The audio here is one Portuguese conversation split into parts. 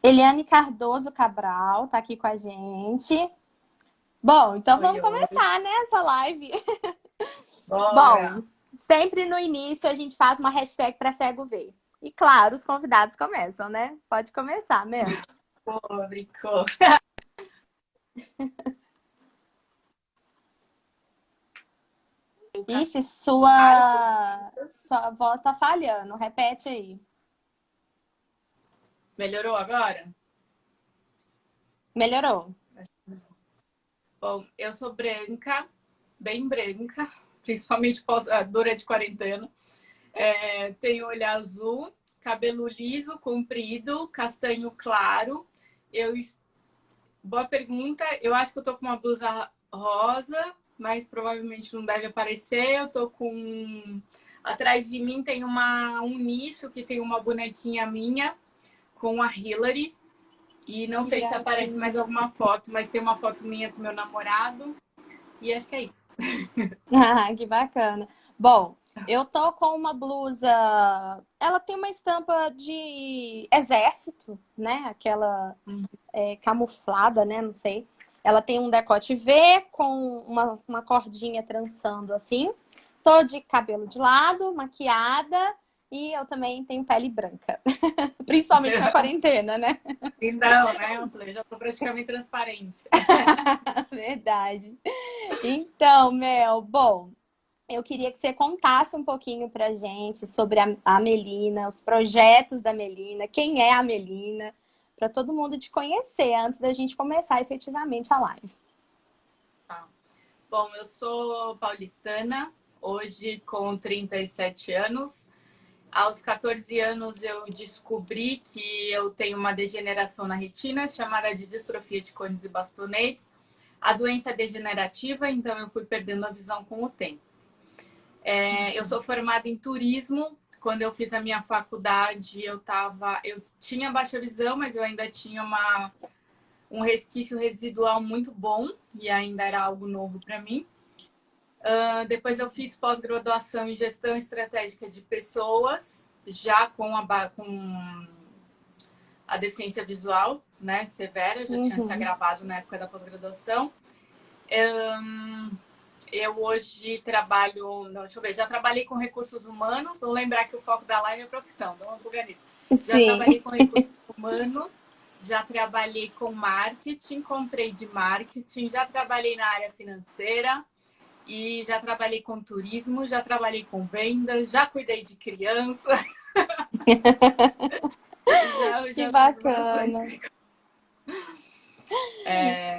Eliane Cardoso Cabral tá aqui com a gente. Bom, então Oi, vamos oi. começar, né, essa live. Bora! Bom, sempre no início a gente faz uma hashtag para cego ver. E claro, os convidados começam, né? Pode começar, Mel. Pô, brincou. Ixi, Caio? sua voz tá falhando. Repete aí. Melhorou agora? Melhorou. Bom, eu sou branca, bem branca, principalmente durante quarentena. Tenho olho azul, cabelo liso, comprido, castanho claro. Eu, boa pergunta. Eu acho que eu tô com uma blusa rosa, mas provavelmente não deve aparecer. Eu tô com... Atrás de mim tem um nicho que tem uma bonequinha minha com a Hillary. E não Que sei se aparece gracinha. mais alguma foto, mas tem uma foto minha com meu namorado. E acho que é isso. Ah, que bacana. Bom, eu tô com uma blusa. Ela tem uma estampa de exército, né? Aquela camuflada, né? Não sei. Ela tem um decote V com uma cordinha trançando assim. Tô de cabelo de lado, maquiada e eu também tenho pele branca. Principalmente na quarentena, né? Então, né? Eu falei, já tô praticamente transparente. Verdade. Então, Mel, bom, eu queria que você contasse um pouquinho pra gente sobre a Melina, os projetos da Melina, quem é a Melina, para todo mundo te conhecer antes da gente começar efetivamente a live. Tá. Bom, eu sou paulistana, hoje com 37 anos. Aos 14 anos eu descobri que eu tenho uma degeneração na retina chamada de distrofia de cones e bastonetes. A doença é degenerativa, então eu fui perdendo a visão com o tempo. Eu sou formada em turismo. Quando eu fiz a minha faculdade, eu tinha baixa visão, mas eu ainda tinha um resquício residual muito bom e ainda era algo novo para mim. Depois eu fiz pós-graduação em gestão estratégica de pessoas, já com a deficiência visual, né, severa, já tinha se Uhum. agravado na época da pós-graduação. Eu hoje trabalho, não, deixa eu ver, já trabalhei com recursos humanos, vou lembrar que o foco da live é profissão, não é nisso. Já Sim. trabalhei com recursos humanos, já trabalhei com marketing, comprei de marketing, já trabalhei na área financeira e já trabalhei com turismo, já trabalhei com vendas, já cuidei de criança, Que já tive bacana. bastante.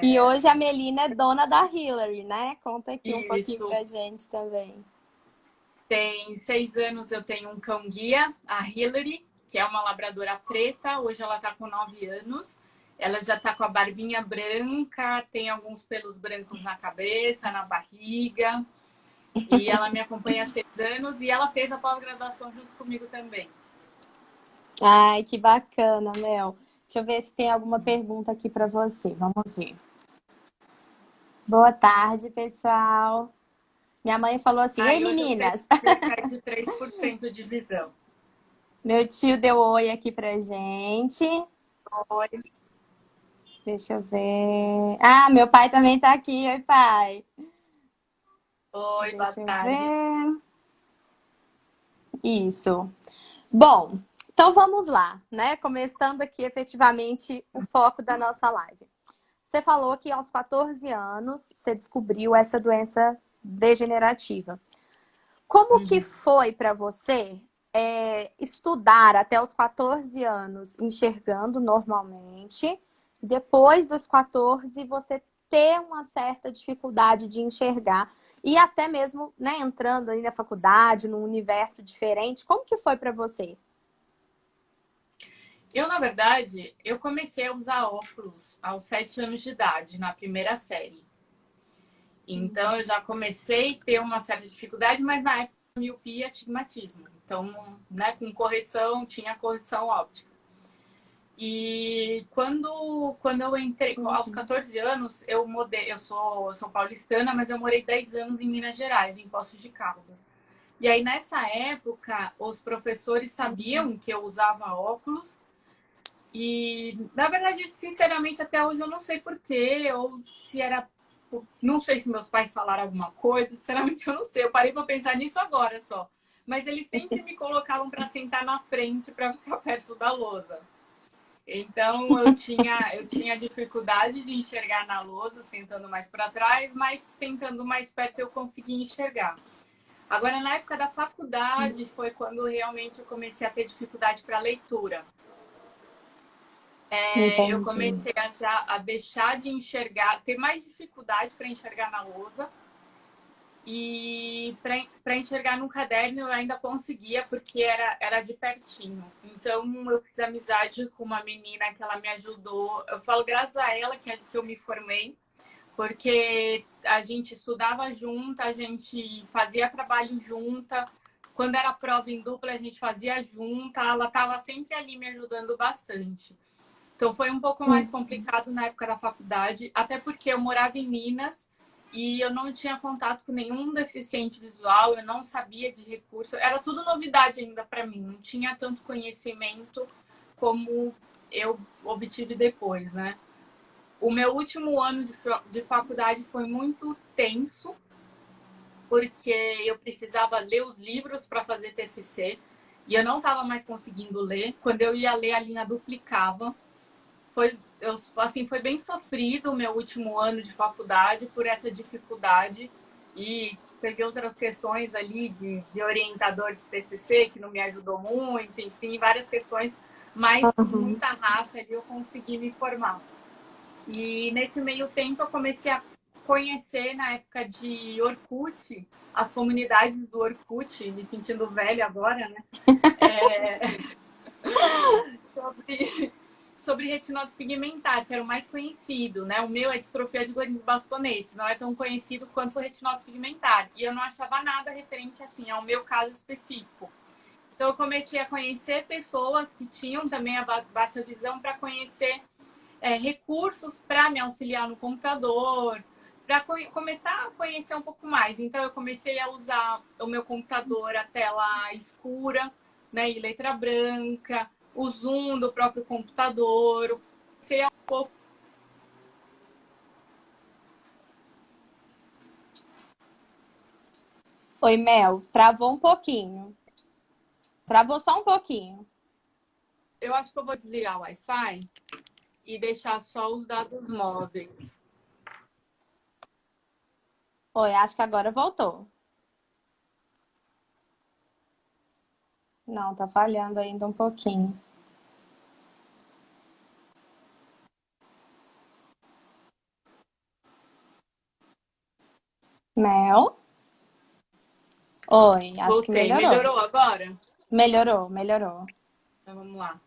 E É, hoje a Melina é dona da Hillary, né? Conta aqui um pouquinho isso. pra gente também. Tem 6 anos eu tenho um cão-guia, a Hillary, que é uma labradora preta. Hoje ela está com 9 anos. Ela já está com a barbinha branca, tem alguns pelos brancos na cabeça, na barriga. E ela me acompanha há 6 anos e ela fez a pós-graduação junto comigo também. Ai, que bacana, Mel. Deixa eu ver se tem alguma pergunta aqui pra você. Vamos ver. Boa tarde, pessoal. Minha mãe falou assim: Ei, Aí hoje eu tenho meninas! cerca de 3% de visão. Meu tio deu oi aqui pra gente. Oi, Deixa eu ver. Ah, meu pai também tá aqui. Oi, pai. oi, boa Deixa eu tarde. ver. Isso. Bom, então vamos lá, né? Começando aqui efetivamente o foco da nossa live. Você falou que aos 14 anos você descobriu essa doença degenerativa. Como que Uhum. foi para você estudar até os 14 anos enxergando normalmente, depois dos 14 você ter uma certa dificuldade de enxergar e até mesmo, né, entrando aí na faculdade, num universo diferente, como que foi para você? Eu, na verdade, eu comecei a usar óculos aos 7 anos de idade, na primeira série. Então, eu já comecei a ter uma certa dificuldade, mas na época, miopia e astigmatismo. Então, né, com correção, tinha correção óptica. E quando eu entrei, aos Uhum. 14 anos, eu mudei. Eu sou paulistana, mas eu morei 10 anos em Minas Gerais, em Poços de Caldas. E aí, nessa época, os professores sabiam que eu usava óculos. E, na verdade, sinceramente, até hoje eu não sei porquê, ou se era. Não sei se meus pais falaram alguma coisa, sinceramente eu não sei. Eu parei para pensar nisso agora só. Mas eles sempre me colocavam para sentar na frente para ficar perto da lousa. Então eu tinha dificuldade de enxergar na lousa, sentando mais para trás, mas sentando mais perto eu conseguia enxergar. Agora, na época da faculdade, foi quando realmente eu comecei a ter dificuldade para leitura. Eu Entendi. comecei a deixar de enxergar, ter mais dificuldade para enxergar na lousa. E para enxergar no caderno eu ainda conseguia, porque era de pertinho. Então eu fiz amizade com uma menina que ela me ajudou. Eu falo graças a ela que eu me formei, porque a gente estudava junta, a gente fazia trabalho junta. Quando era prova em dupla, a gente fazia junta. Ela estava sempre ali me ajudando bastante. Então foi um pouco mais complicado na época da faculdade, até porque eu morava em Minas e eu não tinha contato com nenhum deficiente visual, eu não sabia de recurso, era tudo novidade ainda para mim, não tinha tanto conhecimento como eu obtive depois, né? O meu último ano de faculdade foi muito tenso, porque eu precisava ler os livros para fazer TCC e eu não estava mais conseguindo ler. Quando eu ia ler, a linha duplicava. Foi bem sofrido o meu último ano de faculdade por essa dificuldade e teve outras questões ali de orientador de TCC que não me ajudou muito, enfim, várias questões, mas com Uhum. muita raça ali eu consegui me formar. E nesse meio tempo eu comecei a conhecer, na época de Orkut, as comunidades do Orkut, me sentindo velha agora, né? Sobre retinose pigmentar, que era o mais conhecido, né? O meu é distrofia de Gorins bastonetes, não é tão conhecido quanto o retinose pigmentar. E eu não achava nada referente assim ao meu caso específico. Então eu comecei a conhecer pessoas que tinham também a baixa visão para conhecer recursos para me auxiliar no computador, para começar a conhecer um pouco mais. Então eu comecei a usar o meu computador a tela escura, né, e letra branca, o zoom do próprio computador. Comecei a um pouco. Oi, Mel, travou um pouquinho. Travou só um pouquinho. Eu acho que eu vou desligar o Wi-Fi e deixar só os dados móveis. Oi, acho que agora voltou. Não, tá falhando ainda um pouquinho. Mel? Oi, acho que Voltei. melhorou. Melhorou agora? Melhorou, melhorou. Então vamos lá.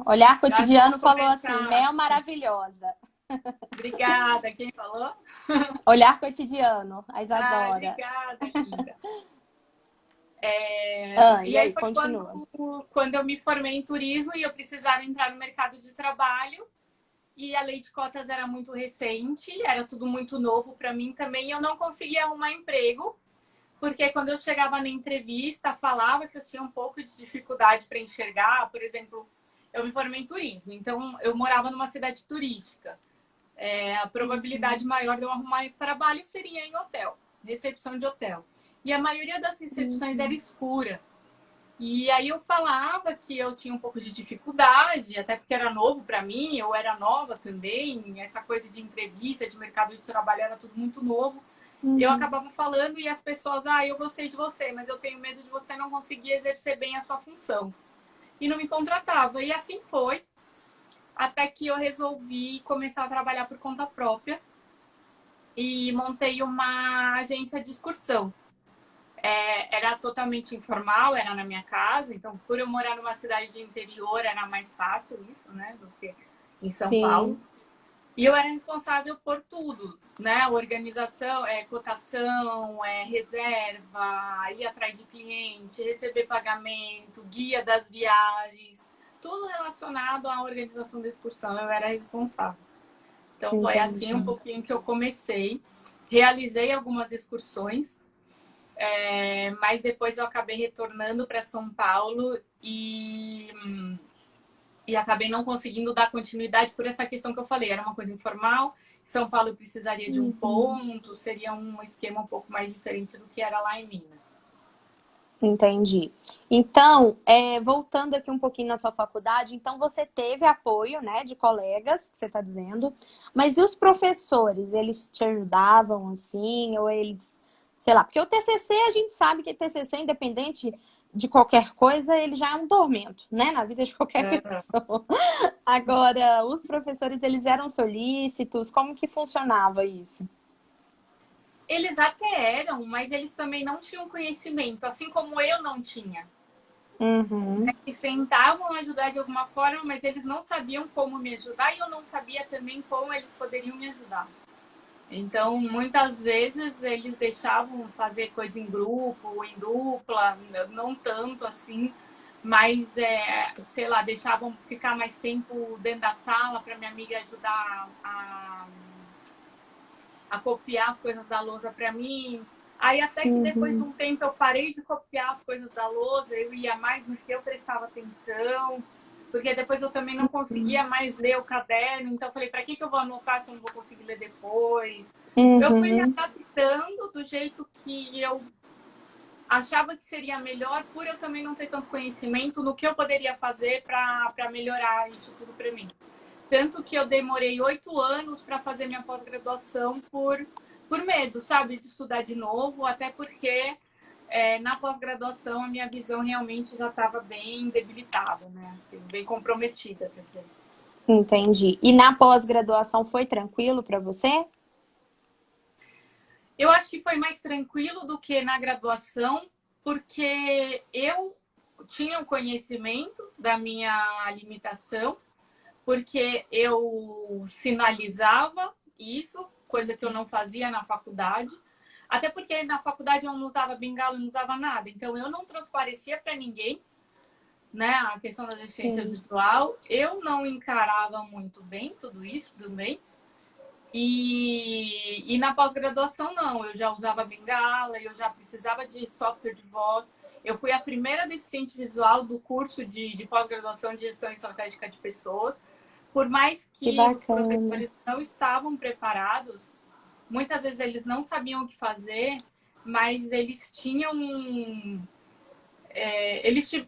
Olhar Eu acho que eu vou Cotidiano falou assim: começar. Mel maravilhosa. Obrigada. Quem falou? Olhar Cotidiano, a Ai, Isadora. obrigada, linda. E E aí aí, foi continua. quando eu me formei em turismo e eu precisava entrar no mercado de trabalho. E a lei de cotas era muito recente, era tudo muito novo para mim também. E eu não conseguia arrumar emprego, porque quando eu chegava na entrevista, falava que eu tinha um pouco de dificuldade para enxergar. Por exemplo, eu me formei em turismo, então eu morava numa cidade turística. A probabilidade maior de eu arrumar trabalho seria em hotel, recepção de hotel. E a maioria das recepções era escura. E aí eu falava que eu tinha um pouco de dificuldade, até porque era novo para mim, eu era nova também, essa coisa de entrevista, de mercado de trabalho era tudo muito novo. Eu acabava falando e as pessoas, eu gostei de você, mas eu tenho medo de você não conseguir exercer bem a sua função. E não me contratava. E assim foi, até que eu resolvi começar a trabalhar por conta própria e montei uma agência de excursão. Era totalmente informal, era na minha casa, então por eu morar numa cidade de interior era mais fácil isso, né, do que em São Paulo. Sim, E eu era responsável por tudo, né, organização, cotação, reserva, ir atrás de cliente, receber pagamento, guia das viagens, tudo relacionado à organização da excursão, eu era responsável. Então foi assim um entendi. pouquinho que eu comecei, realizei algumas excursões, mas depois eu acabei retornando para São Paulo e e acabei não conseguindo dar continuidade por essa questão que eu falei. Era uma coisa informal, São Paulo precisaria de um ponto, seria um esquema um pouco mais diferente do que era lá em Minas. Entendi. Então, voltando aqui um pouquinho na sua faculdade, então você teve apoio, né, de colegas, que você está dizendo, mas e os professores, eles te ajudavam assim, ou eles, sei lá, porque o TCC, a gente sabe que TCC, independente de qualquer coisa, ele já é um tormento, né, na vida de qualquer pessoa. Agora, os professores, eles eram solícitos, como que funcionava isso? Eles até eram, mas eles também não tinham conhecimento, assim como eu não tinha. Uhum. Eles tentavam ajudar de alguma forma, mas eles não sabiam como me ajudar e eu não sabia também como eles poderiam me ajudar. Então, muitas vezes eles deixavam fazer coisa em grupo, em dupla, não tanto assim, mas, sei lá, deixavam ficar mais tempo dentro da sala para minha amiga ajudar a copiar as coisas da lousa para mim. Aí até que depois de um tempo eu parei de copiar as coisas da lousa, eu ia mais no que eu prestava atenção, porque depois eu também não conseguia mais ler o caderno, então eu falei, para que eu vou anotar se eu não vou conseguir ler depois? Eu fui me adaptando do jeito que eu achava que seria melhor, por eu também não ter tanto conhecimento no que eu poderia fazer para melhorar isso tudo para mim. Tanto que eu demorei 8 anos para fazer minha pós-graduação por medo, sabe? De estudar de novo, até porque na pós-graduação a minha visão realmente já estava bem debilitada, né? Assim, bem comprometida, quer dizer. Entendi. E na pós-graduação foi tranquilo para você? Eu acho que foi mais tranquilo do que na graduação, porque eu tinha o conhecimento da minha limitação, porque eu sinalizava isso, coisa que eu não fazia na faculdade. Até porque na faculdade eu não usava bengala, não usava nada. Então eu não transparecia para ninguém, né, a questão da deficiência Sim. visual. Eu não encarava muito bem tudo isso, tudo bem. E na pós-graduação não, eu já usava bengala, eu já precisava de software de voz. Eu fui a primeira deficiente visual do curso de pós-graduação de gestão estratégica de pessoas. Por mais Que que os bacana. professores não estavam preparados, muitas vezes eles não sabiam o que fazer, mas eles tinham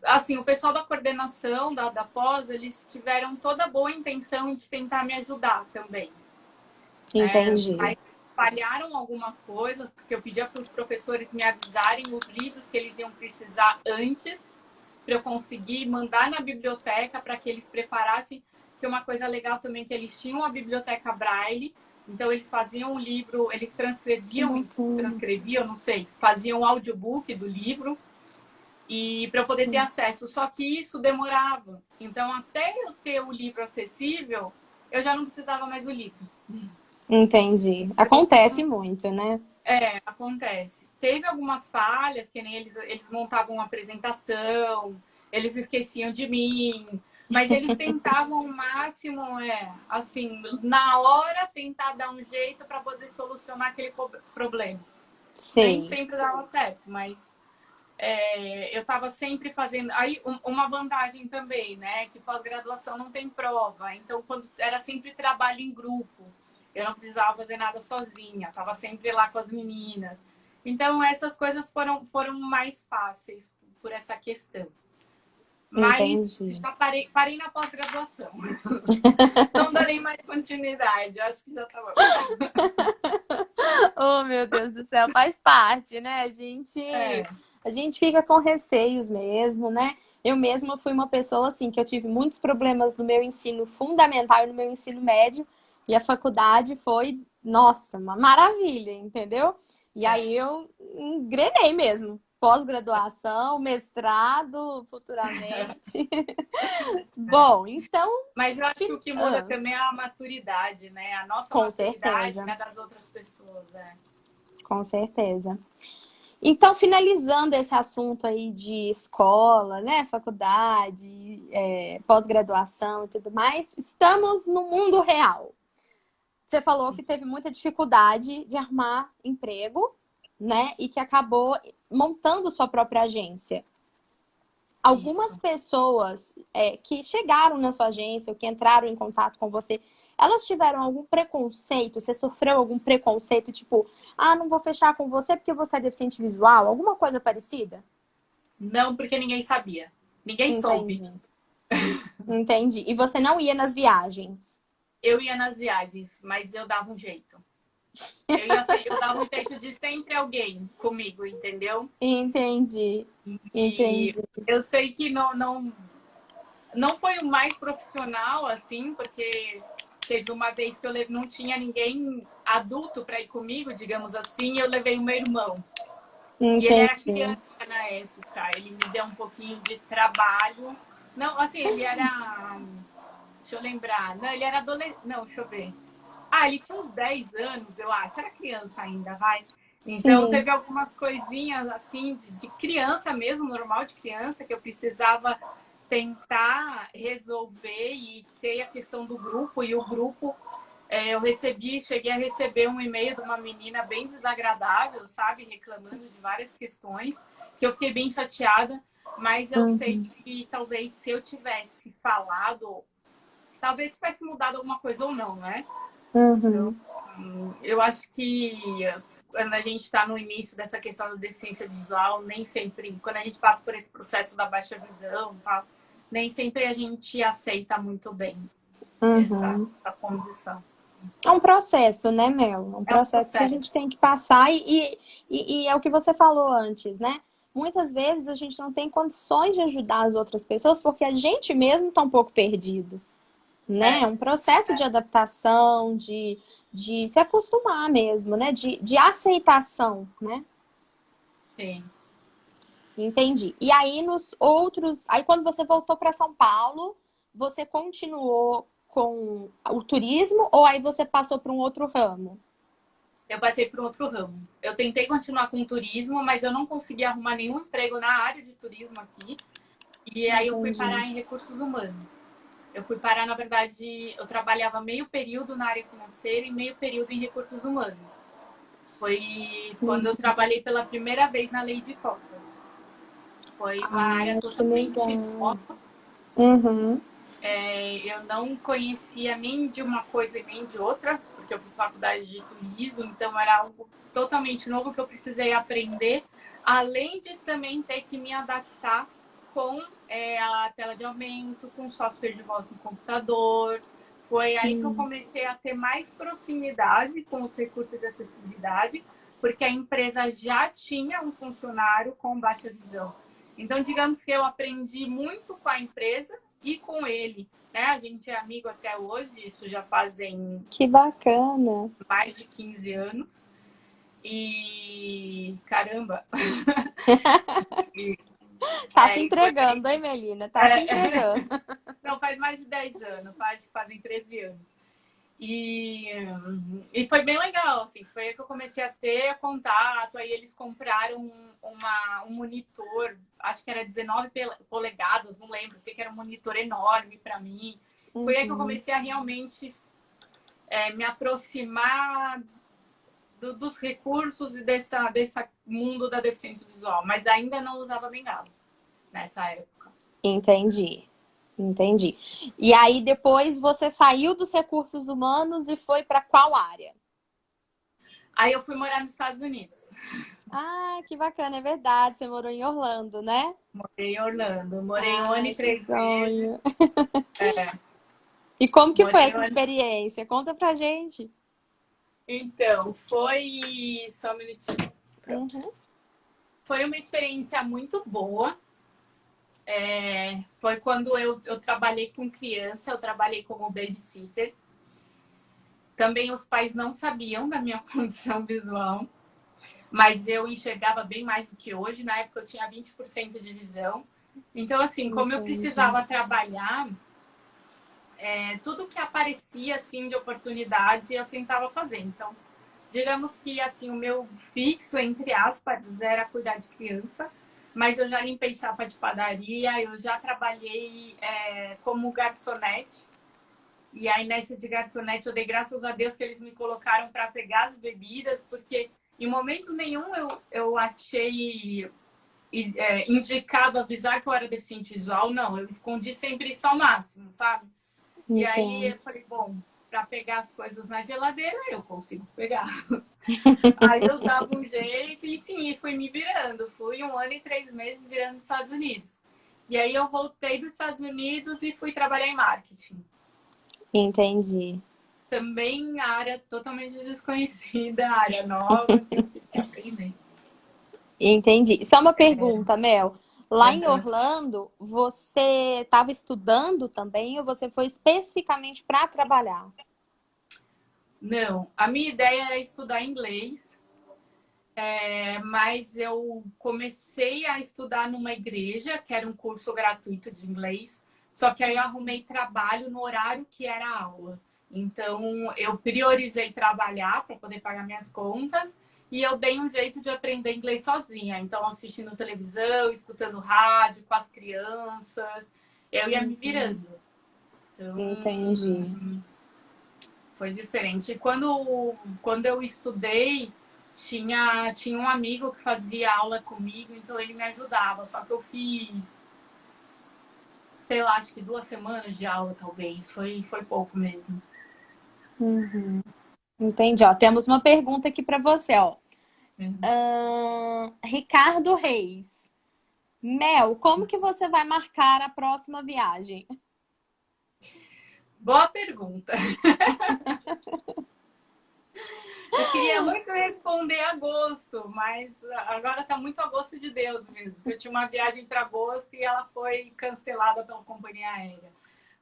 assim, o pessoal da coordenação da pós, eles tiveram toda a boa intenção de tentar me ajudar também. Entendi. Mas falharam algumas coisas, porque eu pedia para os professores me avisarem os livros que eles iam precisar antes, para eu conseguir mandar na biblioteca para que eles preparassem. Que uma coisa legal também que eles tinham a biblioteca Braille, então eles faziam o livro, eles transcreviam, não sei, faziam o audiobook do livro e para eu poder ter acesso. Só que isso demorava. Então, até eu ter o livro acessível, eu já não precisava mais do livro. Entendi. Acontece muito, né? Acontece. Teve algumas falhas, que nem eles montavam uma apresentação, eles esqueciam de mim, mas eles tentavam o máximo, assim, na hora tentar dar um jeito para poder solucionar aquele problema. Nem Sei. sempre dava certo, mas eu estava sempre fazendo. Aí, uma vantagem também, né? Que pós-graduação não tem prova. Então, quando era sempre trabalho em grupo, eu não precisava fazer nada sozinha, estava sempre lá com as meninas. Então, essas coisas foram mais fáceis por essa questão. Mas Entendi. já parei na pós-graduação. Não darei mais continuidade, acho que já tá bom. Oh, meu Deus do céu, faz parte, né? A gente fica com receios mesmo, né? Eu mesma fui uma pessoa assim que eu tive muitos problemas no meu ensino fundamental e no meu ensino médio, e a faculdade foi, nossa, uma maravilha, entendeu? E aí eu engrenei mesmo. Pós-graduação, mestrado, futuramente. Bom, então, Mas eu acho que o que muda ah, também é a maturidade, né? A nossa com maturidade e certeza, a das outras pessoas, né? com certeza. Então, finalizando esse assunto aí de escola, né, faculdade, pós-graduação e tudo mais, estamos no mundo real. Você falou que teve muita dificuldade de arrumar emprego, né, e que acabou montando sua própria agência. Algumas Isso. pessoas que chegaram na sua agência ou que entraram em contato com você, elas tiveram algum preconceito? Você sofreu algum preconceito, tipo, ah, não vou fechar com você porque você é deficiente visual? Alguma coisa parecida? Não, porque ninguém sabia. Ninguém soube. Entendi. Entendi. E você não ia nas viagens? Eu ia nas viagens, mas eu dava um jeito. Eu dava um jeito de sempre alguém comigo, entendeu? Entendi. E Entendi. eu sei que não foi o mais profissional, assim, porque teve uma vez que não tinha ninguém adulto para ir comigo, digamos assim, e eu levei o meu irmão. E ele era Entendi. criança na época, ele me deu um pouquinho de trabalho. Não, assim, ele era. Deixa eu lembrar. Não, ele era adolescente. Não, deixa eu ver. Ah, ele tinha uns 10 anos, eu acho. Era criança ainda, vai. Então, Sim. teve algumas coisinhas, assim, de criança mesmo, normal de criança, que eu precisava tentar resolver e ter a questão do grupo. E o grupo, cheguei a receber um e-mail de uma menina bem desagradável, sabe? Reclamando de várias questões, que eu fiquei bem chateada. Mas eu sei Uhum. que talvez se eu tivesse falado, talvez tivesse mudado alguma coisa ou não, né? Então, Uhum. eu acho que quando a gente está no início dessa questão da deficiência visual, nem sempre, quando a gente passa por esse processo da baixa visão, tal, nem sempre a gente aceita muito bem Uhum. essa condição. É um processo, né, Mel? É um É um processo que a processo. gente tem que passar e é o que você falou antes, né? Muitas vezes a gente não tem condições de ajudar as outras pessoas porque a gente mesmo está um pouco perdido, né? É É, um processo de adaptação, de se acostumar mesmo, né? De aceitação, né? sim. Entendi. E aí nos outros, aí quando você voltou para São Paulo, você continuou com o turismo ou aí você passou para um outro ramo? Eu passei por outro ramo. Eu tentei continuar com turismo, mas eu não consegui arrumar nenhum emprego na área de turismo aqui. E aí eu fui Entendi. parar em recursos humanos. Eu fui parar, na verdade, eu trabalhava meio período na área financeira e meio período em recursos humanos. Foi quando eu trabalhei pela primeira vez na lei de cotas. Foi uma área Ah, que totalmente legal. nova. Uhum. Eu não conhecia nem de uma coisa e nem de outra, porque eu fiz faculdade de turismo, então era algo totalmente novo que eu precisei aprender, além de também ter que me adaptar com a tela de aumento, com software de voz no computador. Foi aí que eu Sim. comecei a ter mais proximidade com os recursos de acessibilidade, porque a empresa já tinha um funcionário com baixa visão. Então, digamos que eu aprendi muito com a empresa e com ele, né? A gente é amigo até hoje, isso já fazem Que bacana. mais de 15 anos. E caramba, Tá se e foi bem. entregando, hein, Melina? Tá se entregando. Não, faz mais de 10 anos, fazem 13 anos. E, e foi bem legal, assim, foi aí que eu comecei a ter contato, aí eles compraram um monitor, acho que era 19 polegadas, não lembro, sei que era um monitor enorme para mim. Foi aí que eu Uhum. comecei a realmente me aproximar dos recursos e desse mundo da deficiência visual, mas ainda não usava bengala nessa época. Entendi. Entendi. E aí depois você saiu dos recursos humanos e foi para qual área? Aí eu fui morar nos Estados Unidos. Ah, que bacana, é verdade. Você morou em Orlando, né? Morei em Orlando. Morei um ano Ai, e que 3 meses. sonho. E como que foi Morei um essa ano. experiência? Conta pra gente. Então, foi. Só um minutinho. Pronto. Uhum. Foi uma experiência muito boa. Foi quando eu trabalhei com criança, eu trabalhei como babysitter. Também os pais não sabiam da minha condição visual, mas eu enxergava bem mais do que hoje. Na época eu tinha 20% de visão. Então, assim, como eu Entendi. precisava trabalhar, tudo que aparecia assim de oportunidade eu tentava fazer. Então, digamos que assim o meu fixo entre aspas era cuidar de criança, mas eu já limpei chapa de padaria, eu já trabalhei como garçonete. E aí nessa de garçonete eu dei graças a Deus que eles me colocaram para pegar as bebidas, porque em momento nenhum eu achei indicado avisar que eu era deficiente visual, não. Eu escondi sempre isso ao máximo, sabe? E aí Entendo. eu falei, bom, para pegar as coisas na geladeira, eu consigo pegar. Aí eu dava um jeito e sim, fui me virando. Fui 1 ano e 3 meses virando nos Estados Unidos. E aí eu voltei dos Estados Unidos e fui trabalhar em marketing. Entendi. Também área totalmente desconhecida, área nova, que eu fiquei aprendendo. Entendi. Só uma pergunta, Mel. Lá em Uhum. Orlando, você estava estudando também ou você foi especificamente para trabalhar? Não, a minha ideia era estudar inglês, mas eu comecei a estudar numa igreja, que era um curso gratuito de inglês, só que aí eu arrumei trabalho no horário que era a aula. Então, eu priorizei trabalhar para poder pagar minhas contas e eu dei um jeito de aprender inglês sozinha. Então, assistindo televisão, escutando rádio com as crianças, eu ia me virando. Então, Entendi. foi diferente. E quando eu estudei, tinha um amigo que fazia aula comigo, então ele me ajudava. Só que eu fiz, sei lá, acho que 2 semanas de aula, talvez. Foi pouco mesmo. Entendi. Ó, temos uma pergunta aqui para você, ó. Uhum. Ricardo Reis. Mel, como que você vai marcar a próxima viagem? Boa pergunta. Eu queria muito responder agosto, mas agora tá muito agosto de Deus mesmo. Eu tinha uma viagem para agosto e ela foi cancelada pela companhia aérea.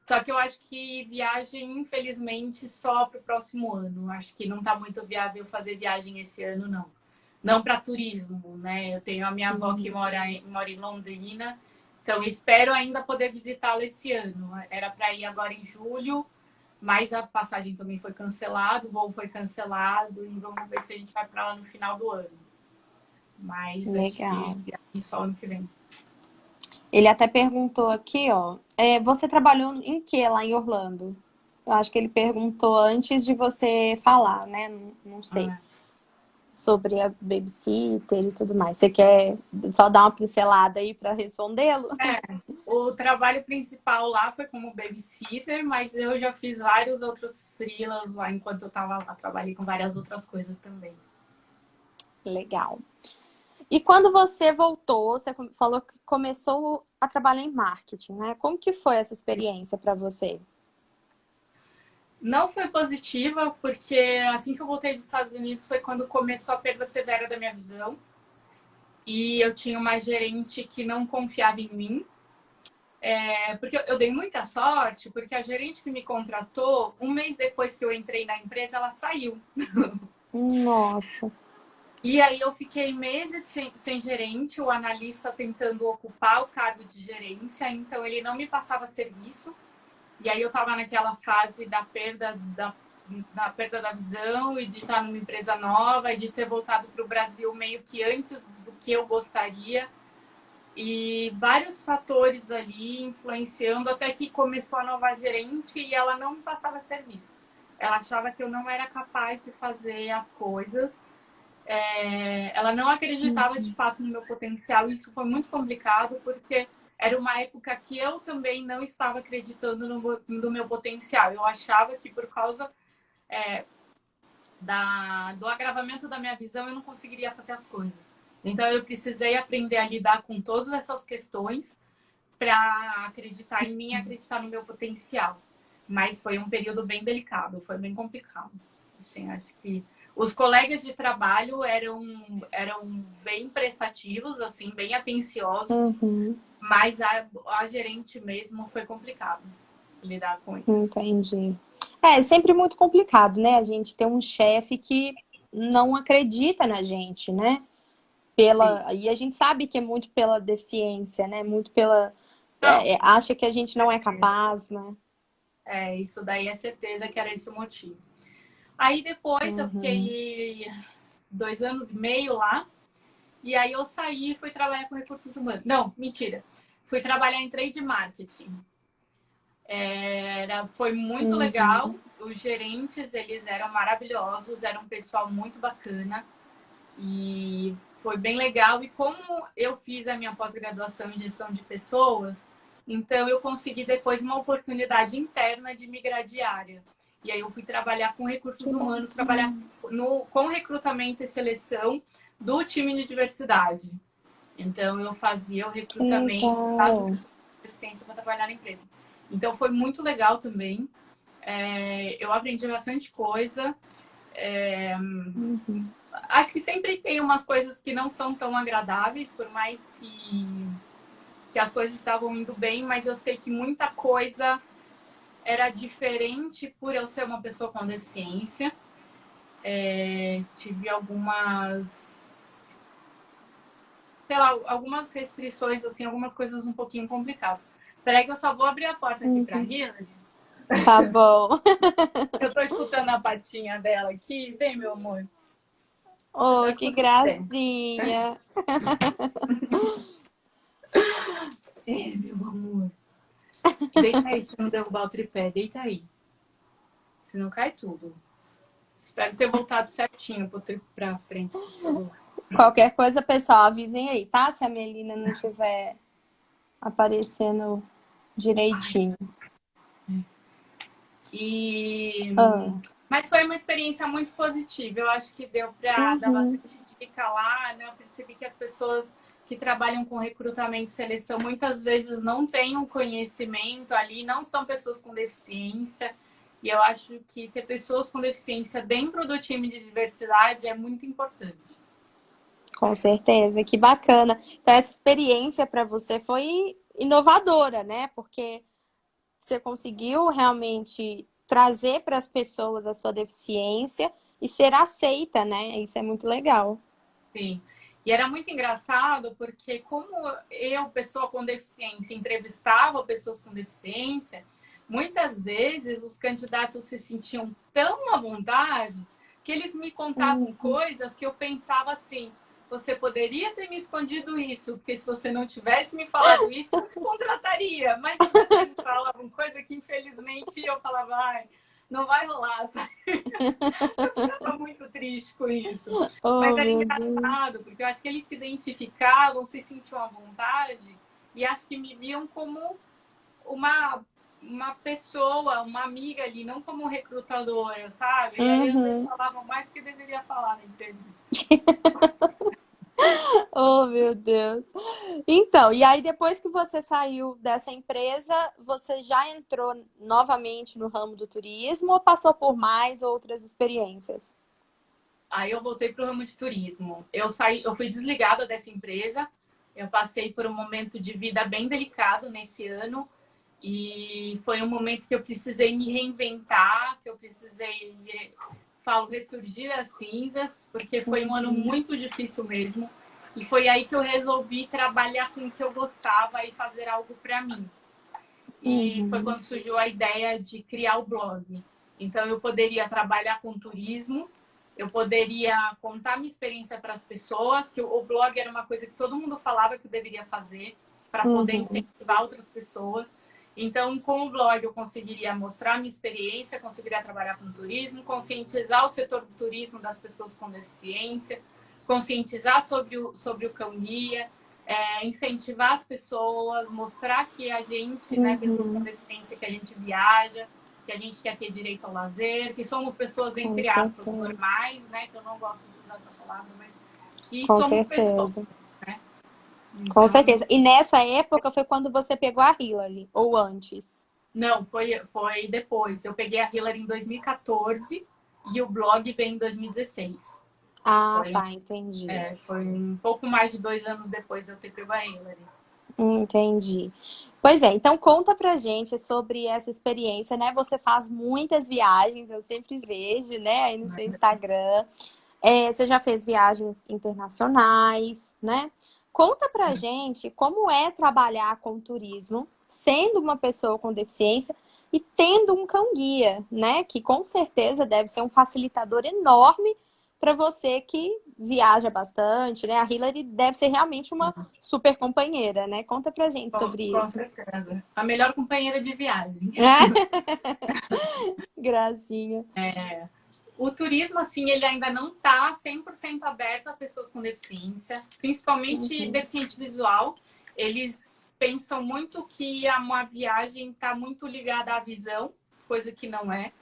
Só que eu acho que viagem, infelizmente, só para o próximo ano. Acho que não está muito viável fazer viagem esse ano, não. Não para turismo, né? Eu tenho a minha avó que mora em Londrina, então espero ainda poder visitá-la esse ano. Era para ir agora em julho, mas a passagem também foi cancelada, o voo foi cancelado, e vamos ver se a gente vai para lá no final do ano. Mas acho que Legal. viagem só ano que vem. Ele até perguntou aqui, ó. Você trabalhou em que lá em Orlando? Eu acho que ele perguntou antes de você falar, né? Não sei. Ah. Sobre a babysitter e tudo mais. Você quer só dar uma pincelada aí para respondê-lo? O trabalho principal lá foi como babysitter, mas eu já fiz vários outros freelas lá enquanto eu estava lá. Trabalhei com várias outras coisas também. Legal. E quando você voltou, você falou que começou a trabalhar em marketing, né? Como que foi essa experiência para você? Não foi positiva, porque assim que eu voltei dos Estados Unidos foi quando começou a perda severa da minha visão. E eu tinha uma gerente que não confiava em mim. Porque eu dei muita sorte, porque a gerente que me contratou, 1 mês depois que eu entrei na empresa, ela saiu. Nossa. E aí eu fiquei meses sem gerente, o analista tentando ocupar o cargo de gerência, então ele não me passava serviço. E aí eu estava naquela fase da perda da visão e de estar numa empresa nova e de ter voltado para o Brasil meio que antes do que eu gostaria. E vários fatores ali influenciando até que começou a nova gerente e ela não me passava serviço. Ela achava que eu não era capaz de fazer as coisas. Ela não acreditava de fato no meu potencial. Isso foi muito complicado porque era uma época que eu também não estava acreditando no meu potencial. Eu achava que por causa do agravamento da minha visão eu não conseguiria fazer as coisas. Então eu precisei aprender a lidar com todas essas questões para acreditar em mim e acreditar no meu potencial. Mas foi um período bem delicado, foi bem complicado. Assim, acho que os colegas de trabalho eram bem prestativos, assim, bem atenciosos, Uhum, mas a gerente mesmo foi complicado lidar com isso. entendi. É sempre muito complicado, né? A gente ter um chefe que não acredita na gente, né? Sim. E a gente sabe que é muito pela deficiência, né? Muito pela. Não, Acha que a gente não é certeza. capaz, né? Isso daí é certeza que era esse o motivo. Aí depois eu Uhum. fiquei 2 anos e meio lá. E aí eu saí e fui trabalhar com recursos humanos. Não, mentira. Fui trabalhar em trade marketing. Foi muito legal. Uhum. Os gerentes, eles eram maravilhosos, era um pessoal muito bacana. E foi bem legal. E como eu fiz a minha pós-graduação em gestão de pessoas, então eu consegui depois uma oportunidade interna de migrar de área. E aí eu fui trabalhar com recursos humanos, trabalhar com recrutamento e seleção do time de diversidade. Então eu fazia o recrutamento das pessoas com deficiência para trabalhar na empresa. Então foi muito legal também. Eu aprendi bastante coisa. Acho que sempre tem umas coisas que não são tão agradáveis, por mais que as coisas estavam indo bem, mas eu sei que muita coisa era diferente por eu ser uma pessoa com deficiência. Tive algumas, sei lá, algumas restrições, assim, algumas coisas um pouquinho complicadas. Espera aí que eu só vou abrir a porta aqui para a Hillary. Tá bom. Eu tô escutando a patinha dela aqui. Vem, meu amor. Oh, que gracinha. Meu amor. Deita aí, se não derrubar o tripé. Deita aí. Senão cai tudo. Espero ter voltado certinho pra frente. Qualquer coisa, pessoal, avisem aí, tá? Se a Melina não estiver aparecendo direitinho. Mas foi uma experiência muito positiva. Eu acho que deu para dar bastante dica lá, né? Eu percebi que as pessoas que trabalham com recrutamento e seleção muitas vezes não têm um conhecimento ali, não são pessoas com deficiência. E eu acho que ter pessoas com deficiência dentro do time de diversidade é muito importante. Com certeza, que bacana. Então, essa experiência para você foi inovadora, né? Porque você conseguiu realmente trazer para as pessoas a sua deficiência e ser aceita, né? Isso é muito legal. Sim. E era muito engraçado porque como eu, pessoa com deficiência, entrevistava pessoas com deficiência, muitas vezes os candidatos se sentiam tão à vontade que eles me contavam coisas que eu pensava assim, você poderia ter me escondido isso, porque se você não tivesse me falado isso, eu te contrataria. Mas eles falavam coisa que infelizmente eu falava, ai, não vai rolar, sabe? Eu ficava muito triste com isso. Mas era engraçado, porque eu acho que eles se identificavam, se sentiam à vontade, e acho que me viam como uma pessoa, uma amiga ali, não como recrutadora, sabe? E aí às vezes falavam mais que deveria falar na entrevista. Oh, meu Deus. Então, e aí depois que você saiu dessa empresa, você já entrou novamente no ramo do turismo ou passou por mais outras experiências? Aí eu voltei para o ramo de turismo. Eu fui desligada dessa empresa. Eu passei por um momento de vida bem delicado nesse ano e foi um momento que eu precisei me reinventar, que eu precisei, ressurgir das cinzas, porque foi um ano muito difícil mesmo. E foi aí que eu resolvi trabalhar com o que eu gostava e fazer algo para mim. E foi quando surgiu a ideia de criar o blog. Então eu poderia trabalhar com turismo, eu poderia contar minha experiência para as pessoas, que o blog era uma coisa que todo mundo falava que eu deveria fazer para poder incentivar outras pessoas. Então, com o blog, eu conseguiria mostrar minha experiência, conseguiria trabalhar com turismo, conscientizar o setor do turismo das pessoas com deficiência, conscientizar sobre o cão-guia, incentivar as pessoas, mostrar que a gente, né, pessoas com deficiência, que a gente viaja, que a gente quer ter direito ao lazer, que somos pessoas, entre aspas, normais, né? Que eu não gosto de usar essa palavra, mas que somos pessoas. Né? Então... Com certeza. E nessa época foi quando você pegou a Hillary, ou antes? Não, foi depois. Eu peguei a Hillary em 2014 e o blog veio em 2016. Ah, tá, entendi. Foi um pouco mais de 2 anos depois de eu ter pego a Hillary. Entendi. Pois é, então conta pra gente sobre essa experiência, né? Você faz muitas viagens, eu sempre vejo, né, aí no seu Instagram. Você já fez viagens internacionais, né? Conta pra gente como é trabalhar com turismo, sendo uma pessoa com deficiência e tendo um cão-guia, né? Que com certeza deve ser um facilitador enorme para você que viaja bastante, né? A Hillary deve ser realmente uma super companheira, né? Conta pra gente sobre isso. Com certeza. A melhor companheira de viagem. Gracinha. O turismo, assim, ele ainda não está 100% aberto a pessoas com deficiência, principalmente deficiente visual. Eles pensam muito que uma viagem está muito ligada à visão, coisa que não é.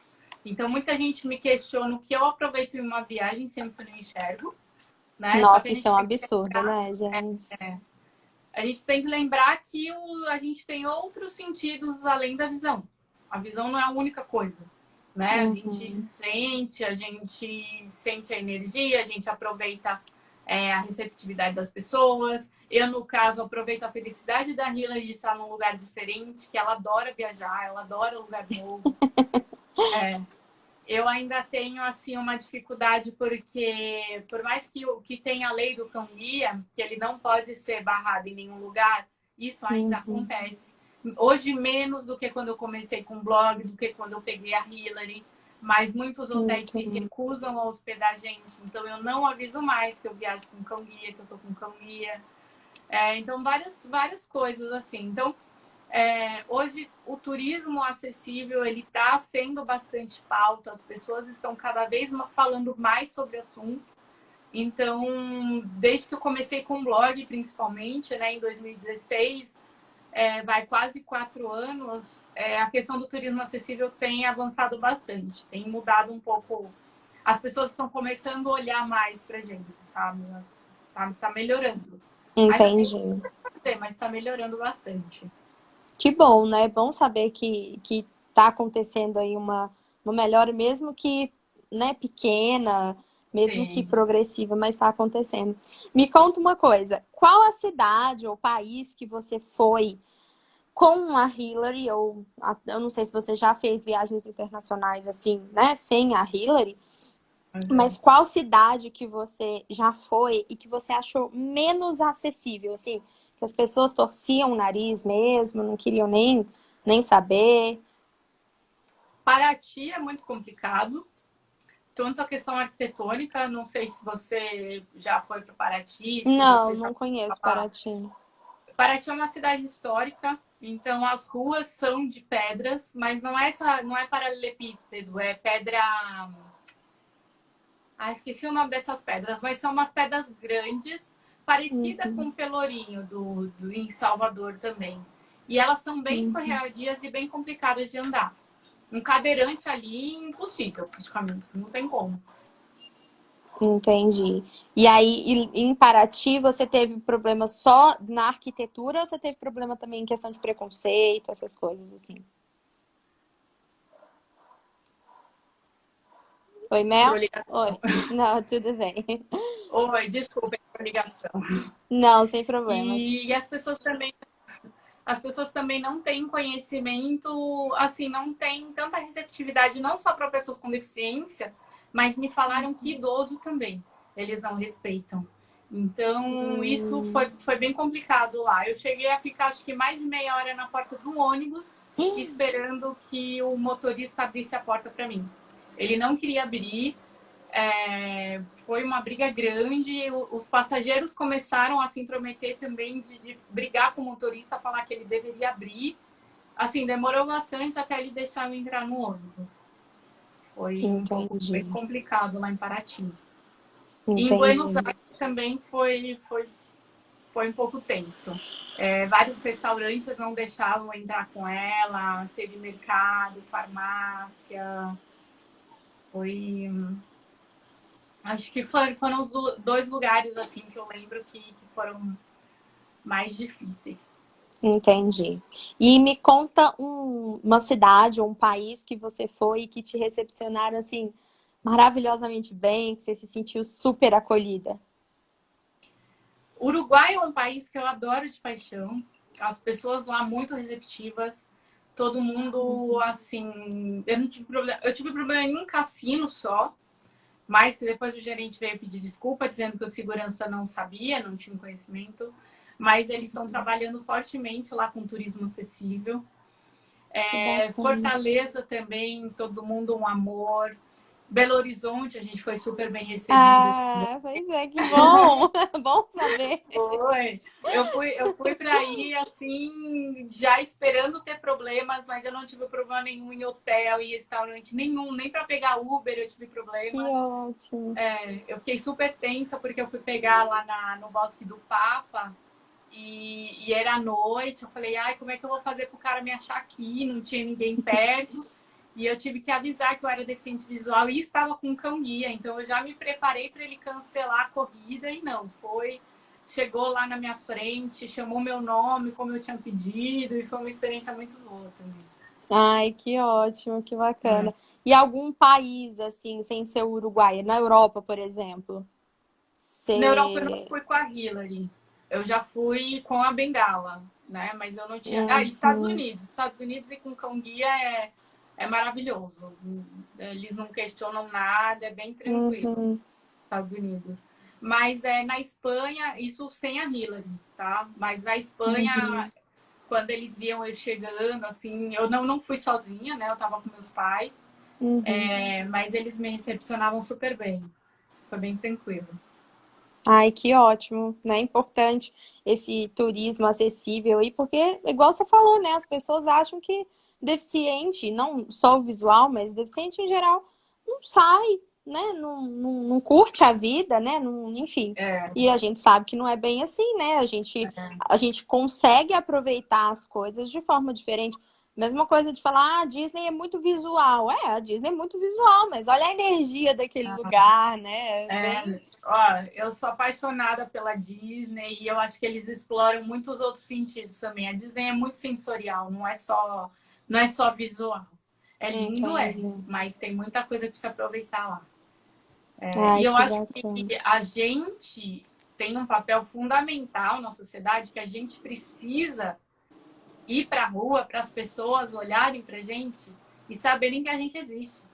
Então, muita gente me questiona o que eu aproveito em uma viagem sempre que eu não enxergo, né? Só que Nossa, a isso é gente um tem que absurdo, lembrar, né, gente? a gente tem que lembrar que a gente tem outros sentidos além da visão. A visão não é a única coisa, né? A gente sente a energia, a gente aproveita a receptividade das pessoas. Eu, no caso, aproveito a felicidade da Hilary de estar num lugar diferente, que ela adora viajar, ela adora lugar novo. Eu ainda tenho, assim, uma dificuldade porque, por mais que tenha a lei do cão-guia, que ele não pode ser barrado em nenhum lugar, isso ainda acontece. Hoje, menos do que quando eu comecei com o blog, do que quando eu peguei a Hilary, mas muitos hotéis se recusam a hospedar a gente. Então, eu não aviso mais que eu viajo com cão-guia, que eu tô com cão-guia. Então, várias coisas, assim. Então, hoje o turismo acessível ele está sendo bastante pauta, as pessoas estão cada vez falando mais sobre o assunto. Então, desde que eu comecei com o blog, principalmente, né, em 2016, vai quase 4 anos, a questão do turismo acessível tem avançado bastante, tem mudado um pouco. As pessoas estão começando a olhar mais para a gente, sabe? Tá melhorando. Ainda tem Entendi. muito para fazer, mas está melhorando bastante. Que bom, né? É bom saber que tá acontecendo aí uma melhora, mesmo que, né, pequena, mesmo que Sim. progressiva, mas está acontecendo. Me conta uma coisa, qual a cidade ou país que você foi com a Hilary, eu não sei se você já fez viagens internacionais assim, né, sem a Hilary, mas qual cidade que você já foi e que você achou menos acessível, assim, que as pessoas torciam o nariz mesmo, não queriam nem saber? Paraty é muito complicado. Tanto a questão arquitetônica, não sei se você já foi para Paraty, se Não, você já não ouviu conheço falar. Paraty. Paraty é uma cidade histórica, então as ruas são de pedras, mas não é paralelepípedo, é pedra. Esqueci o nome dessas pedras, mas são umas pedras grandes, parecida com o Pelourinho em Salvador também. E elas são bem escorregadias e bem complicadas de andar. Um cadeirante ali, impossível, praticamente, não tem como. Entendi. E aí, em Paraty, você teve problema só na arquitetura ou você teve problema também em questão de preconceito, essas coisas assim? Oi, Entrou Mel? Oi. ligação. Não, tudo bem. Oi, desculpa a ligação. Não, sem problemas. E as pessoas também não têm conhecimento, assim, não têm tanta receptividade, não só para pessoas com deficiência, mas me falaram que idoso também, eles não respeitam. Então, isso foi bem complicado lá. Eu cheguei a ficar, acho que mais de meia hora na porta do ônibus, esperando que o motorista abrisse a porta para mim. Ele não queria abrir, foi uma briga grande. Os passageiros começaram a se intrometer também, de brigar com o motorista, falar que ele deveria abrir. Assim, demorou bastante até ele deixar eu entrar no ônibus. Foi um pouco Entendi. complicado lá em Paraty. E em Buenos Entendi. Aires também foi um pouco tenso. Vários restaurantes não deixavam eu entrar com ela, teve mercado, farmácia. Foi. Acho que foram os dois lugares assim que eu lembro que foram mais difíceis. Entendi. E me conta uma cidade ou um país que você foi e que te recepcionaram assim maravilhosamente bem, que você se sentiu super acolhida. Uruguai é um país que eu adoro de paixão. As pessoas lá muito receptivas. Todo mundo, assim. Eu não tive problema. Eu tive problema em um cassino só, mas que depois o gerente veio pedir desculpa, dizendo que o segurança não sabia, não tinha conhecimento. Mas eles estão trabalhando fortemente lá com turismo acessível. Que bacana. Fortaleza também, todo mundo um amor. Belo Horizonte, a gente foi super bem recebida. Ah, pois é, que bom. Bom saber. Foi. Eu fui para aí, assim, já esperando ter problemas, mas eu não tive problema nenhum em hotel e restaurante nenhum, nem para pegar Uber eu tive Que problema. ótimo. Eu fiquei super tensa porque eu fui pegar lá no Bosque do Papa e era à noite. Eu falei, ai, como é que eu vou fazer pro cara me achar aqui? Não tinha ninguém perto. E eu tive que avisar que eu era deficiente visual e estava com um cão-guia. Então eu já me preparei para ele cancelar a corrida e não, foi. Chegou lá na minha frente, chamou meu nome como eu tinha pedido e foi uma experiência muito boa também. Ai, que ótimo, que bacana. E algum país, assim, sem ser o Uruguai? Na Europa, por exemplo? Na Europa eu não Você... fui com a Hillary. Eu já fui com a Bengala, né? Mas eu não tinha. Ah, Estados Uhum, Unidos. Estados Unidos e com cão guia é maravilhoso. Eles não questionam nada, é bem tranquilo. uhum, Estados Unidos. Mas na Espanha, isso sem a Hillary, tá? Mas na Espanha, uhum, quando eles viam eu chegando, assim, eu não fui sozinha, né? Eu tava com meus pais, uhum. mas eles me recepcionavam super bem. Foi bem tranquilo. Ai, que ótimo, né? Importante esse turismo acessível aí, porque, igual você falou, né? As pessoas acham que deficiente, não só o visual, mas deficiente em geral, não sai, né? Não curte a vida, né? Não, enfim. É, E a gente sabe que não é bem assim, né? A gente consegue aproveitar as coisas de forma diferente. Mesma coisa de falar, ah, a Disney é muito visual. É, a Disney é muito visual, mas olha a energia daquele lugar, né? Bem. ó, eu sou apaixonada pela Disney e eu acho que eles exploram muitos outros sentidos também. A Disney é muito sensorial, não é só visual. É lindo, Entendi. mas tem muita coisa para se aproveitar lá. E Ai, eu que acho que bacana. a gente tem um papel fundamental na sociedade que a gente precisa ir para a rua para as pessoas olharem para a gente e saberem que a gente existe.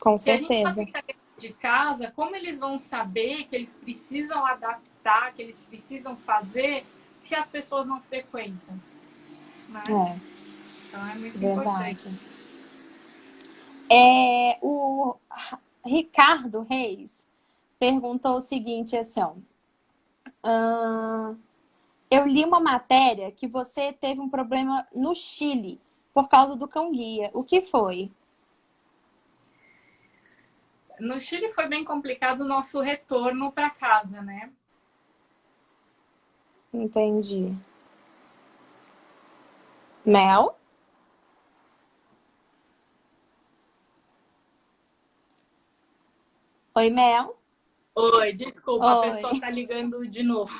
Com Se a gente só certeza. fica dentro de casa, como eles vão saber que eles precisam adaptar, que eles precisam fazer, se as pessoas não frequentam, né? É, Então é muito importante. verdade. O Ricardo Reis perguntou o seguinte, assim, ó. Eu li uma matéria que você teve um problema no Chile por causa do cão-guia. O que foi? No Chile foi bem complicado o nosso retorno para casa, né? Entendi. Mel? Oi, Mel? Oi, desculpa, a pessoa Oi, tá ligando de novo.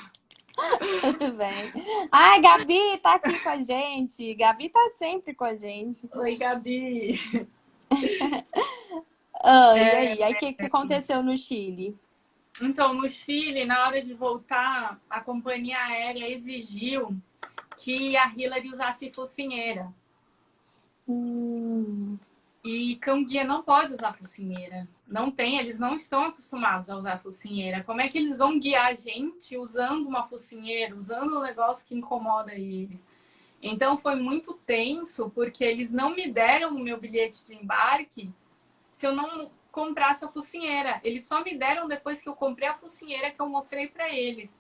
tudo bem? Ai, Gabi tá aqui com a gente. Gabi tá sempre com a gente. Oi, Gabi. Ah, e aí? Aí, o que aconteceu no Chile? Então, no Chile, na hora de voltar, a companhia aérea exigiu que a Hillary usasse focinheira. Hum, E cão-guia não pode usar focinheira. Não tem, eles não estão acostumados a usar focinheira. Como é que eles vão guiar a gente usando uma focinheira, usando um negócio que incomoda eles? Então foi muito tenso, porque eles não me deram o meu bilhete de embarque se eu não comprasse a focinheira. Eles só me deram depois que eu comprei a focinheira que eu mostrei para eles.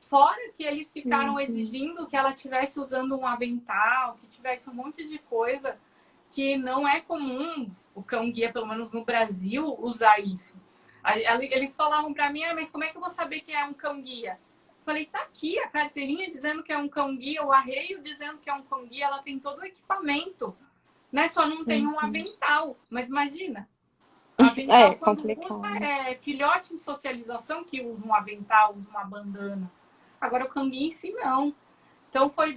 Fora que eles ficaram uhum, exigindo que ela estivesse usando um avental, que tivesse um monte de coisa que não é comum o cão-guia, pelo menos no Brasil, usar isso. Eles falavam para mim, mas como é que eu vou saber que é um cão-guia? Falei, tá aqui a carteirinha dizendo que é um cão-guia, o arreio dizendo que é um cão-guia, ela tem todo o equipamento, né? Só não tem um uhum. avental. Mas imagina, avental É quando usa complicado. é filhote em socialização que usa um avental, usa uma bandana. Agora o cão-guia em si não. Então foi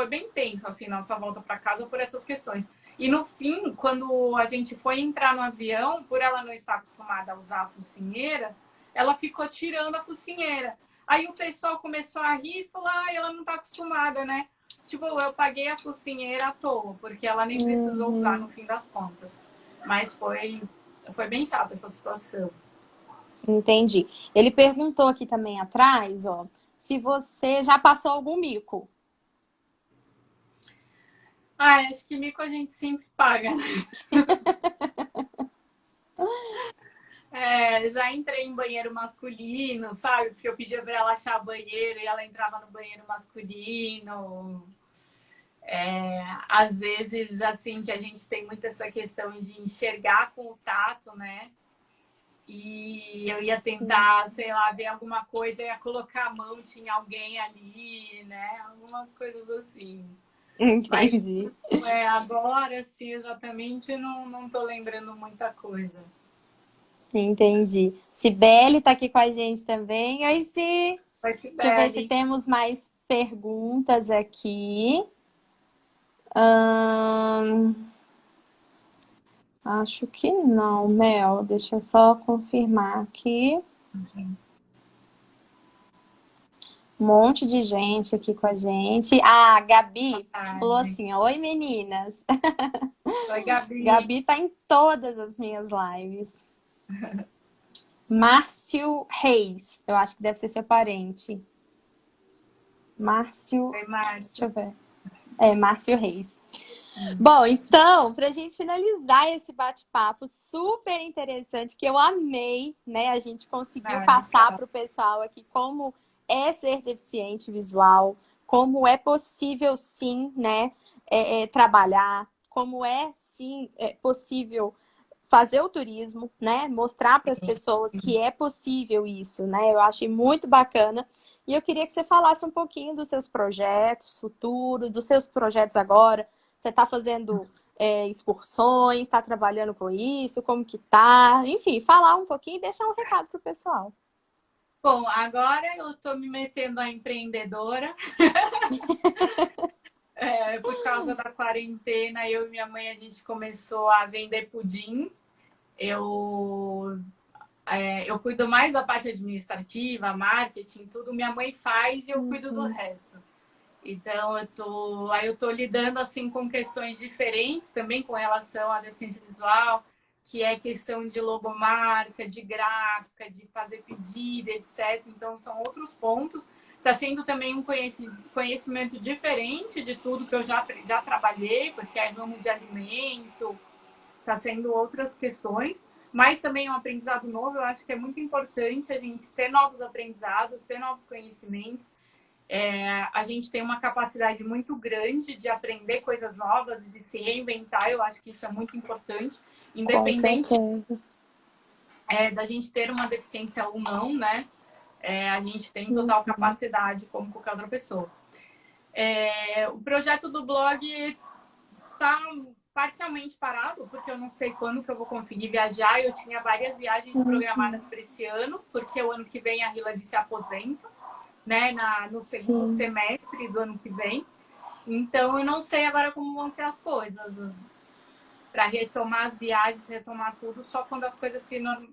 bem tenso, assim, nossa volta para casa por essas questões. E no fim, quando a gente foi entrar no avião, por ela não estar acostumada a usar a focinheira, ela ficou tirando a focinheira. Aí o pessoal começou a rir e falou, ela não está acostumada, né? Tipo, eu paguei a focinheira à toa, porque ela nem precisou usar Uhum, no fim das contas. Mas foi bem chata essa situação. entendi. Ele perguntou aqui também atrás, ó, se você já passou algum mico. Ah, acho que mico a gente sempre paga, né? eu já entrei em banheiro masculino, sabe? Porque eu pedia para ela achar banheiro e ela entrava no banheiro masculino. Às vezes, assim, que a gente tem muito essa questão de enxergar com o tato, né? E eu ia tentar, sei lá, ver alguma coisa, ia colocar a mão, tinha alguém ali, né? Algumas coisas assim. Mas Entendi. agora, sim, exatamente, não tô lembrando muita coisa. Entendi. Cibele tá aqui com a gente também. Oi, Si. Vai, Deixa eu ver se Sibeli. temos mais perguntas aqui. Ahn, Acho que não, Mel. Deixa eu só confirmar aqui. Um monte de gente aqui com a gente. Ah, a Gabi falou assim: oi, meninas. Oi, Gabi. Gabi tá em todas as minhas lives. Márcio Reis, eu acho que deve ser seu parente. Márcio, Oi, deixa eu Márcio. ver. Márcio Reis. Bom, então, para a gente finalizar esse bate-papo super interessante, que eu amei, né? A gente conseguiu passar para o pessoal aqui como é ser deficiente visual, como é possível, sim, né? Trabalhar, como é, sim, possível fazer o turismo, né? Mostrar para as pessoas que é possível isso, né? Eu achei muito bacana. E eu queria que você falasse um pouquinho dos seus projetos futuros, dos seus projetos agora. Você está fazendo excursões, está trabalhando com isso, como que tá? Enfim, falar um pouquinho e deixar um recado pro pessoal. Bom, agora eu estou me metendo a empreendedora. Por causa da quarentena, eu e minha mãe, a gente começou a vender pudim. Eu, eu cuido mais da parte administrativa, marketing, tudo. Minha mãe faz e eu cuido do resto. Então, eu tô lidando assim com questões diferentes também com relação à deficiência visual, que é questão de logomarca, de gráfica, de fazer pedido, etc. Então, são outros pontos. Está sendo também um conhecimento diferente de tudo que eu já trabalhei, porque é ramo de alimento, está sendo outras questões, mas também é um aprendizado novo. Eu acho que é muito importante a gente ter novos aprendizados, ter novos conhecimentos. A gente tem uma capacidade muito grande de aprender coisas novas, de se reinventar. Eu acho que isso é muito importante, independente da gente ter uma deficiência ou não, né? A gente tem total capacidade como qualquer outra pessoa. O projeto do blog está parcialmente parado, porque eu não sei quando que eu vou conseguir viajar. Eu tinha várias viagens programadas para esse ano, porque o ano que vem a Hilary se aposenta, né, no segundo semestre do ano que vem. Então, eu não sei agora como vão ser as coisas. Para retomar as viagens, retomar tudo, só quando as coisas,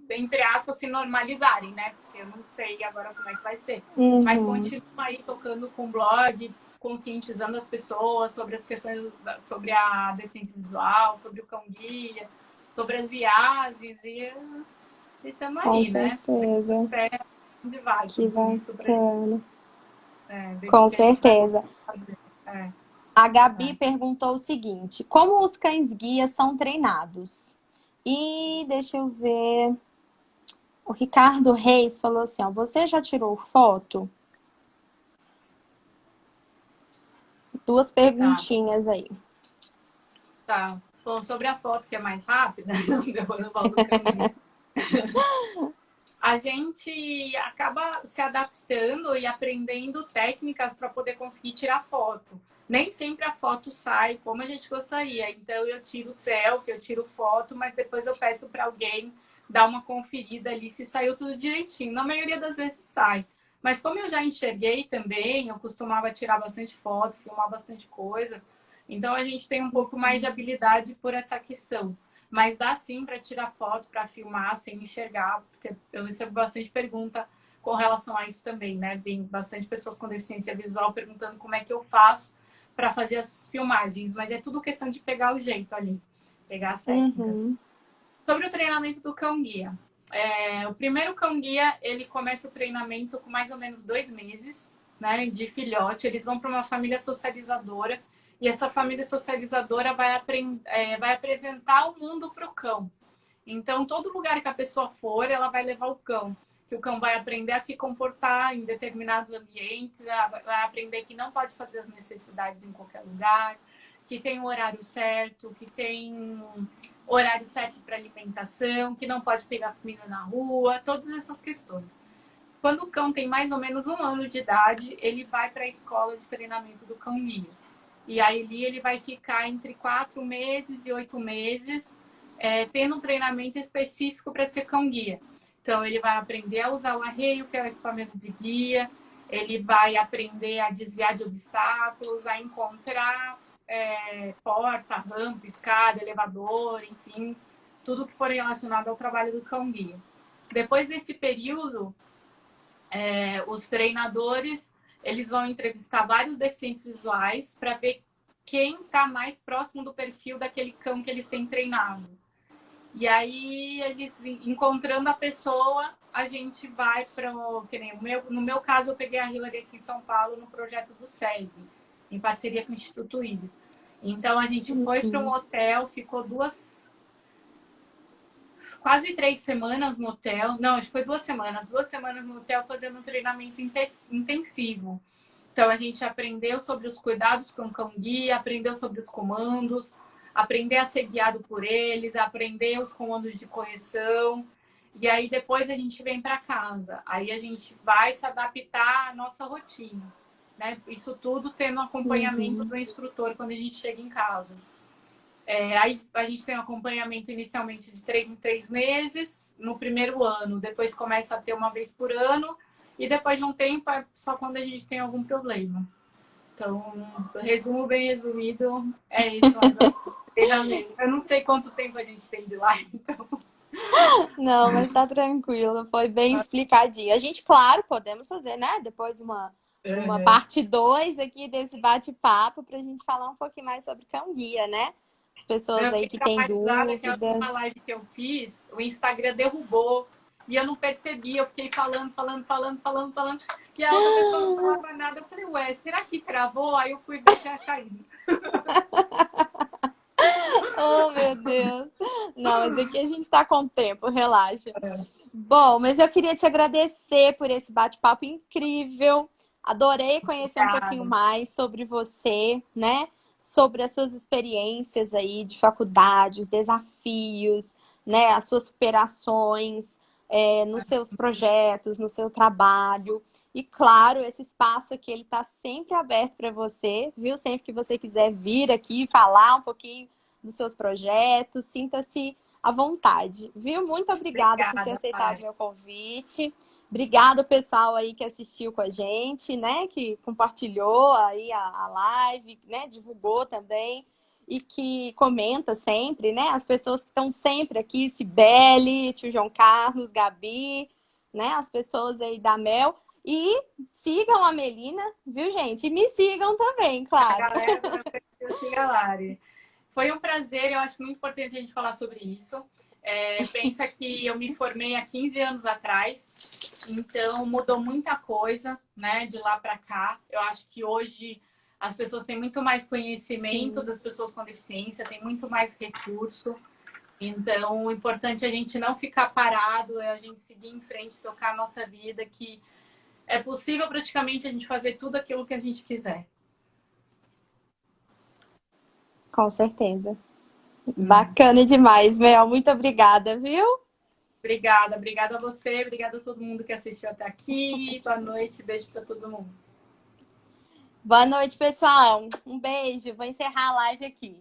entre aspas, se normalizarem, né? Porque eu não sei agora como é que vai ser. Mas continuo aí tocando com o blog, conscientizando as pessoas sobre as questões, sobre a deficiência visual, sobre o cão-guia, sobre as viagens e estamos aí, né? Com certeza. Onde vai Que tudo isso pra bacana. gente, Com que a gente vai certeza. fazer. A Gabi perguntou o seguinte: como os cães-guias são treinados? E deixa eu ver. O Ricardo Reis falou assim: ó, você já tirou foto? Duas perguntinhas aí. Tá. Bom, sobre a foto que é mais rápida, depois eu volto do caminho. A gente acaba se adaptando e aprendendo técnicas para poder conseguir tirar foto. Nem sempre a foto sai como a gente gostaria. Então eu tiro selfie, eu tiro foto, mas depois eu peço para alguém dar uma conferida ali se saiu tudo direitinho. Na maioria das vezes sai. Mas como eu já enxerguei também, eu costumava tirar bastante foto, filmar bastante coisa. Então a gente tem um pouco mais de habilidade por essa questão. Mas dá sim para tirar foto, para filmar sem enxergar, porque eu recebo bastante pergunta com relação a isso também, né? Tem bastante pessoas com deficiência visual perguntando como é que eu faço para fazer as filmagens, mas é tudo questão de pegar o jeito ali, pegar as técnicas. Sobre o treinamento do cão-guia. O primeiro cão-guia, ele começa o treinamento com mais ou menos 2 meses, né, de filhote. Eles vão para uma família socializadora e essa família socializadora vai apresentar o mundo para o cão. Então, todo lugar que a pessoa for, ela vai levar o cão. Que o cão vai aprender a se comportar em determinados ambientes, vai aprender que não pode fazer as necessidades em qualquer lugar, que tem um horário certo, que tem horário certo para alimentação, que não pode pegar comida na rua, todas essas questões. Quando o cão tem mais ou menos 1 ano de idade, ele vai para a escola de treinamento do cão guia. E aí ele vai ficar entre 4 meses e 8 meses, tendo um treinamento específico para ser cão guia. Então ele vai aprender a usar o arreio, que é o equipamento de guia, ele vai aprender a desviar de obstáculos, a encontrar porta, rampa, escada, elevador, enfim, tudo que for relacionado ao trabalho do cão guia. Depois desse período, os treinadores eles vão entrevistar vários deficientes visuais para ver quem está mais próximo do perfil daquele cão que eles têm treinado. E aí, eles encontrando a pessoa, a gente vai para no meu caso, eu peguei a Hilary aqui em São Paulo no projeto do SESI, em parceria com o Instituto Íris. Então, a gente foi para um hotel, ficou quase 3 semanas no hotel. Não, acho que foi 2 semanas. 2 semanas no hotel fazendo um treinamento intensivo. Então, a gente aprendeu sobre os cuidados com o cão-guia, aprendeu sobre os comandos, aprender a ser guiado por eles, aprender os comandos de correção. E aí, depois a gente vem para casa. Aí a gente vai se adaptar à nossa rotina, né? Isso tudo tendo acompanhamento do instrutor quando a gente chega em casa. Aí a gente tem um acompanhamento inicialmente de 3 em 3 meses, no primeiro ano. Depois começa a ter 1 vez por ano. E depois de um tempo, é só quando a gente tem algum problema. Então, resumo bem resumido, é isso. Eu não sei quanto tempo a gente tem de live, então... Não, mas tá tranquilo, foi bem explicadinho. A gente, claro, podemos fazer, né? Depois uma parte 2 aqui desse bate-papo pra gente falar um pouquinho mais sobre cão guia, né? As pessoas Eu aí fiquei que têm traumatizada que a última dúvidas. live que eu fiz, o Instagram derrubou. E eu não percebi, eu fiquei falando. E a outra pessoa não falava nada. Eu falei, ué, será que travou? Aí eu fui ver, tinha caído. Oh, meu Deus. Não, mas aqui a gente tá com tempo, relaxa. Bom, mas eu queria te agradecer por esse bate-papo incrível. Adorei conhecer um pouquinho Obrigada. mais sobre você, né? Sobre as suas experiências aí de faculdade, os desafios, né? As suas superações, nos seus projetos, no seu trabalho. E claro, esse espaço aqui, ele está sempre aberto para você, viu? Sempre que você quiser vir aqui falar um pouquinho dos seus projetos, sinta-se à vontade, viu? Muito obrigada por ter Obrigada, aceitado Mari. meu convite. Obrigado, pessoal aí que assistiu com a gente, né? Que compartilhou aí a live, né? Divulgou também e que comenta sempre, né? As pessoas que estão sempre aqui, Cibele, tio João Carlos, Gabi, né? As pessoas aí da Mel. E sigam a Melina, viu, gente? E me sigam também, A claro. galera do Siga Lari. Foi um prazer, eu acho muito importante a gente falar sobre isso. Pensa que eu me formei há 15 anos atrás, então mudou muita coisa, né, de lá para cá. Eu acho que hoje as pessoas têm muito mais conhecimento Sim. das pessoas com deficiência, tem muito mais recurso. Então, o importante é a gente não ficar parado, é a gente seguir em frente, tocar a nossa vida, que é possível praticamente a gente fazer tudo aquilo que a gente quiser. Com certeza. Bacana demais, Mel. Muito obrigada, viu? Obrigada, obrigada a você, obrigada a todo mundo que assistiu até aqui. Boa noite, beijo para todo mundo. Boa noite, pessoal. Um beijo. Vou encerrar a live aqui.